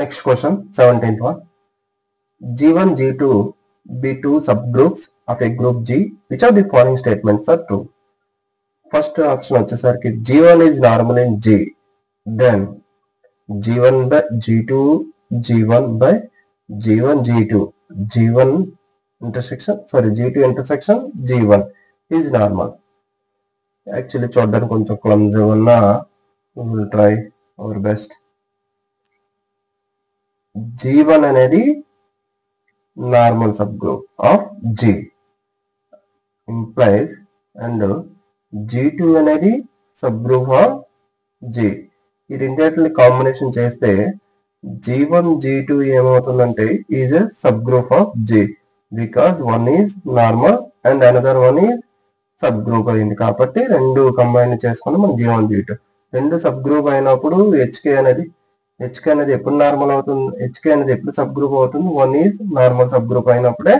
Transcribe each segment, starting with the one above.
Next question, 17th one. G1, G2 be two subgroups of a group G. Which of the following statements are true? First option వచ్చేసరికి G1 is normal in G. Then G1 by G2, G1 by G1, G2. G1 intersection, sorry, G2 intersection G1 is normal. Actually చూడడానికి కొంచెం clumsy ఉన్నా we will try our best. G1 అనేది normal subgroup of G implies and G2 అనేది subgroup of G. ఈ రెండింటిని combination చేస్తే G1 G2 ఏమవుతుందంటే is a subgroup of G because one is normal and another one is subgroup అయింది కాబట్టి రెండు combine చేసుకుని మనం G1 G2 రెండు subgroup అయినప్పుడు HK అనేది ఎప్పుడు నార్మల్ అవుతుంది, HK అనేది ఎప్పుడు సబ్ గ్రూప్ అవుతుంది, one is normal subgroup అయినప్పుడే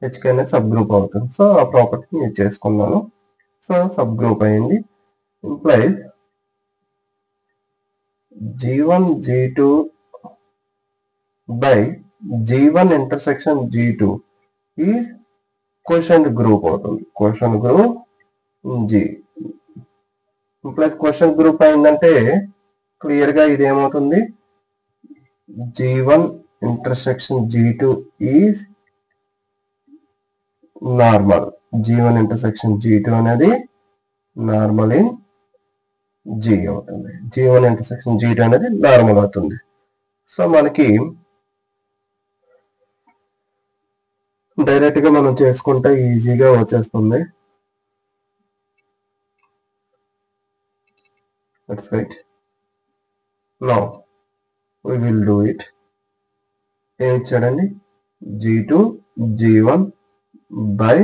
HK అనేది సబ్ గ్రూప్ అవుతుంది. సో ఆ ప్రాపర్టీని యూజ్ చేసుకున్నాను. సో సబ్ గ్రూప్ అయింది. Implies G1 G2 by G1 intersection G2 is quotient group అవుతుంది. Quotient group G implies quotient group అయిందంటే క్లియర్ గా ఇది ఏమవుతుంది, G1 intersection G2 is normal. G1 intersection G2 అనేది normal in G అవుతుంది. G1 intersection G2 అనేది normal అవుతుంది. So మనకి డైరెక్ట్ గా మనం చేసుకుంటే ఈజీగా వచ్చేస్తుంది. That's right. Now we will do it. ఏమి ఇచ్చాడండి, G2 G1 by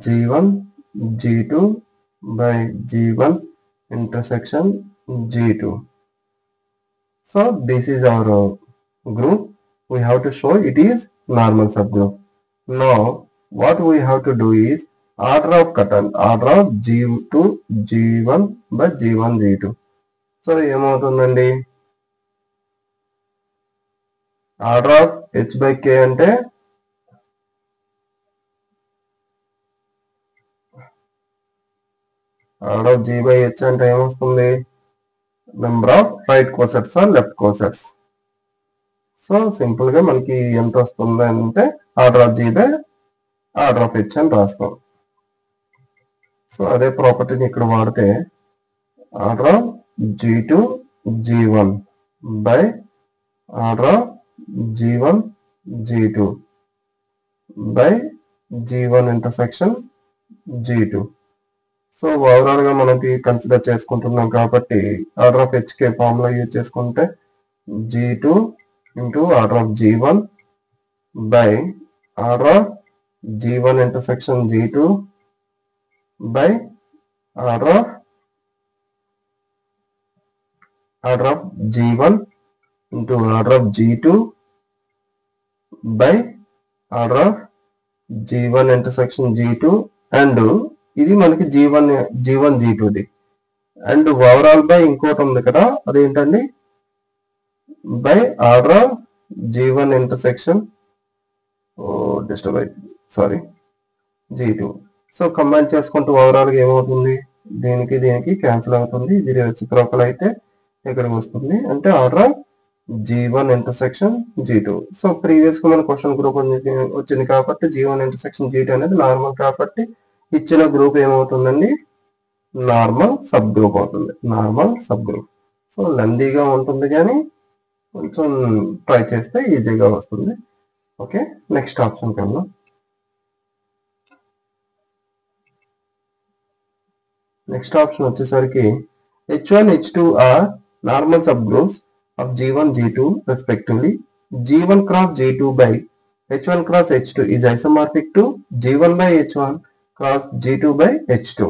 G1 G2 by G1 intersection G2. So this is our group. We have to show it is normal subgroup. Now what we have to do is order of cutoff, order of G2 G1 by G1 G2. So ఏమవుతుందండి, order of H by K అంటే order of G by H అంటే ఏమొస్తుంది, number of right cosets or left cosets. So simple గా మనకి ఎంత వస్తుంది అంటే order of G by order of H అని రాస్తాం. సో అదే ప్రాపర్టీని ఇక్కడ వాడితే order of G2 G1 by order of G1 G2 by G1 intersection G2. So overall గా మనం కన్సిడర్ చేసుకుంటున్నాం కాబట్టి order of HK formula use చేసుకుంటే G2 into order of G1 by order of G1 intersection G2 by order of G1 into order of G2 by order of G1 intersection G2 and ఇది మనకి G1 G2 the and overall by ఇంకోటి ఉంది కదా అదేంటండి by order of G1 intersection G2. So combine చేసుకుంటూ overall గా ఏమవుతుంది, దీనికి దీనికి క్యాన్సిల్ అవుతుంది, ఇది రెసిప్రోకల్ అయితే ఇక్కడికి వస్తుంది అంటే order of G1 intersection G2. So previous గా మన క్వశ్చన్ గ్రూప్ వచ్చింది కాబట్టి G1 intersection G2 అనేది నార్మల్ కాబట్టి ఇచ్చిన గ్రూప్ ఏమవుతుందండి, నార్మల్ సబ్ గ్రూప్ అవుతుంది. Normal sub group. సో లెందీగా ఉంటుంది కానీ కొంచెం ట్రై చేస్తే ఈజీగా వస్తుంది. ఓకే, నెక్స్ట్ ఆప్షన్ కన్నా నెక్స్ట్ ఆప్షన్ వచ్చేసరికి H1 H2 are normal subgroups of G1 G2 respectively. G1 cross G2 by H1 cross H2 is isomorphic to G1 by H1 cross G2 by H2.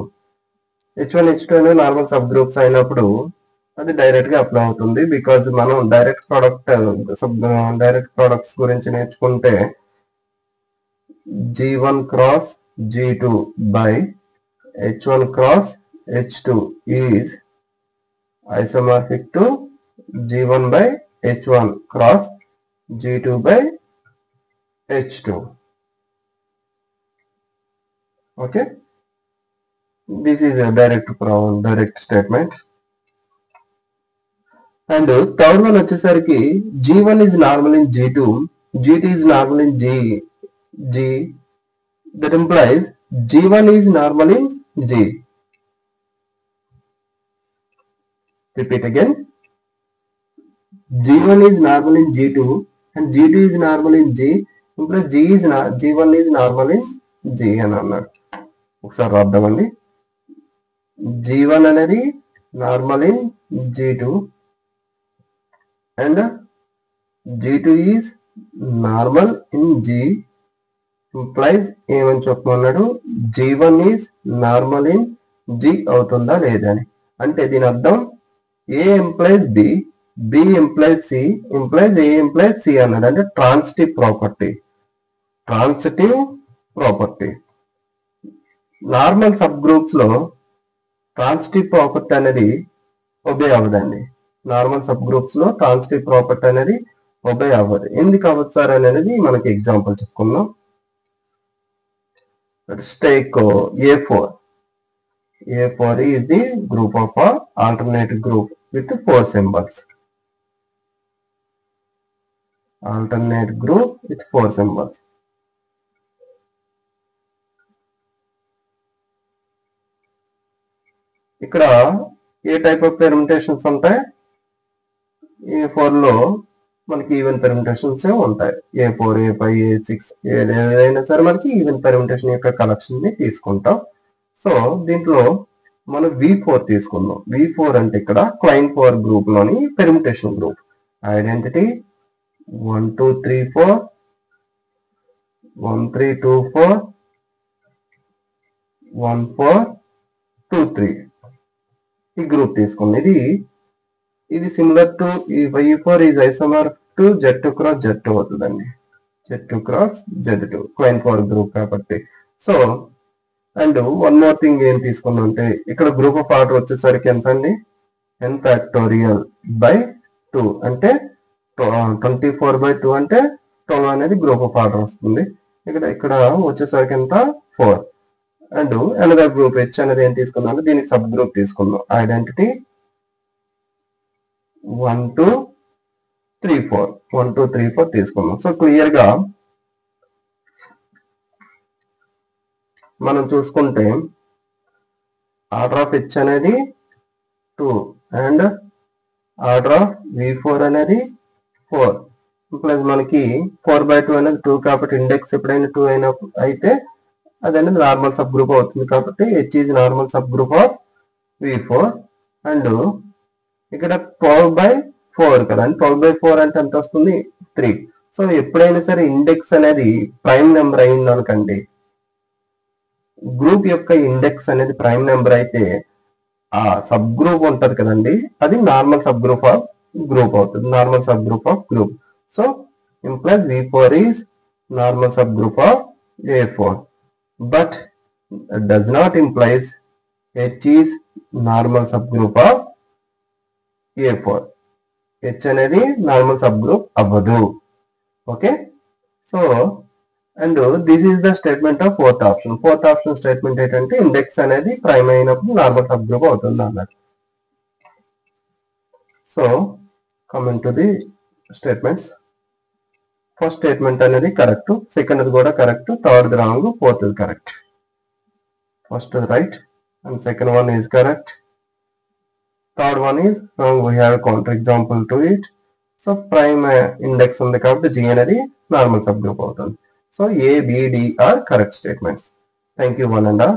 H1 H2 అనేది normal sub groups అయినప్పుడు అది direct గా apply అవుతుంది. Because మనం direct products గురించి నేర్చుకుంటే G1 cross G2 by H1 cross H2 is isomorphic to G1 by H1 cross G2 by H2. Okay, this is a direct statement. And third one వచ్చేసరికి G1 is normal in G2, G2 is normal in G. That implies G1 is normal in G. Repeat again. G1 is normal in G2 and G2 is normal in G. Implies G1 is normal in G అని అన్నారు. ఒకసారి రాద్దామండి. G1 అనేది normal in G2 and G2 is normal in G. Implies ఏమని చెప్పమన్నాడు, G1 is normal in G అవుతుందా లేదా అని. అంటే దీని అర్థం A implies B, B implies C, implies A implies C అన్నాడు. అంటే transitive property. Normal sub groups లో ట్రాన్సిటివ్ ప్రాపర్టీ అనేది ఒబే అవ్వదండి. నార్మల్ సబ్ గ్రూప్స్ లో ట్రాన్సిటివ్ ప్రాపర్టీ అనేది ఒబే అవ్వదు. ఎందుకు అవ్వదు సార్ అనేది మనకి ఎగ్జాంపుల్ చెప్పుకుందాం. Let's take A4. A4 is the group of alternate group with 4 symbols. Alternate group with 4 symbols. ఇక్కడ ఏ టైప్ ఆఫ్ పెర్మిటేషన్స్ ఉంటాయి? A4 లో మనకి ఈవెన్ పెర్మిటేషన్స్ ఉంటాయి. A4, A5, A6 ఏదైనా సరే మనకి ఈవెన్ పెర్మిటేషన్ యొక్క కలెక్షన్ ని తీసుకుంటాం. సో దీంట్లో మనం V4 తీసుకుందాం. V4 అంటే ఇక్కడ క్లైన్ 4 గ్రూప్ లోని పెర్మిటేషన్ గ్రూప్. ఐడెంటిటీ 1 2 3 4 1 3 2 4 1 4 2 3 ఈ గ్రూప్ తీసుకుంది. ఇది సిమిలర్ టు ఈ Y4 is isomer to Z2 cross Z2 అవుతుందండి. Z2 cross Z2 Klein 4 group కాబట్టి. So and one more thing ఏం తీసుకున్నాం అంటే ఇక్కడ గ్రూప్ ఆఫ్ ఆర్డర్ వచ్చేసరికి ఎంత అండి, n ఫ్యాక్టోరియల్ బై 2 అంటే 24/2 అంటే 12 అనేది గ్రూప్ ఆఫ్ ఆర్డర్ వస్తుంది. ఇక్కడ వచ్చేసరికి ఎంత 4. అండ్ అనదర్ గ్రూప్ H అనేది ఏం తీసుకుందాం అంటే దీనికి సబ్ గ్రూప్ తీసుకుందాం. ఐడెంటిటీ 1 2 3 4 తీసుకుందాం. సో క్లియర్ గా మనం చూసుకుంటే ఆర్డర్ ఆఫ్ H అనేది 2 అండ్ ఆర్డర్ ఆఫ్ V4 అనేది 4 ప్లస్ మనకి 4/2 అనేది 2 కాబట్టి ఇండెక్స్ ఎప్పుడైనా 2 అయితే అది అనేది నార్మల్ సబ్ గ్రూప్ అవుతుంది. కాబట్టి H is normal subgroup of V4 and ఇక్కడ 12/4 కదండి. 12/4 అంటే ఎంత వస్తుంది 3. సో ఎప్పుడైనా సరే ఇండెక్స్ అనేది ప్రైమ్ నెంబర్ అయింది అనుకోండి, గ్రూప్ యొక్క ఇండెక్స్ అనేది ప్రైమ్ నెంబర్ అయితే ఆ సబ్ గ్రూప్ ఉంటది కదండి, అది normal subgroup of group అవుతుంది. Normal subgroup of group. So implies V4 is normal subgroup of A4, but does not implies H is normal subgroup of A4. H అనేది normal sub group అవ్వదు. Okay, so and this is the statement of fourth option statement ఏంటంటే index అనేది prime అయినప్పుడు normal subgroup అవుతుంది అన్నట్టు. So coming to the statements. First statement అనేది correct, second కూడా correct, third wrong, fourth correct. First right and second one is correct, third one is wrong. We have counter example to it. So prime index ఉంది కాబట్టి G అనేది normal subgroup అవుతుంది. So A, B, D are correct statements. Thank you one and all.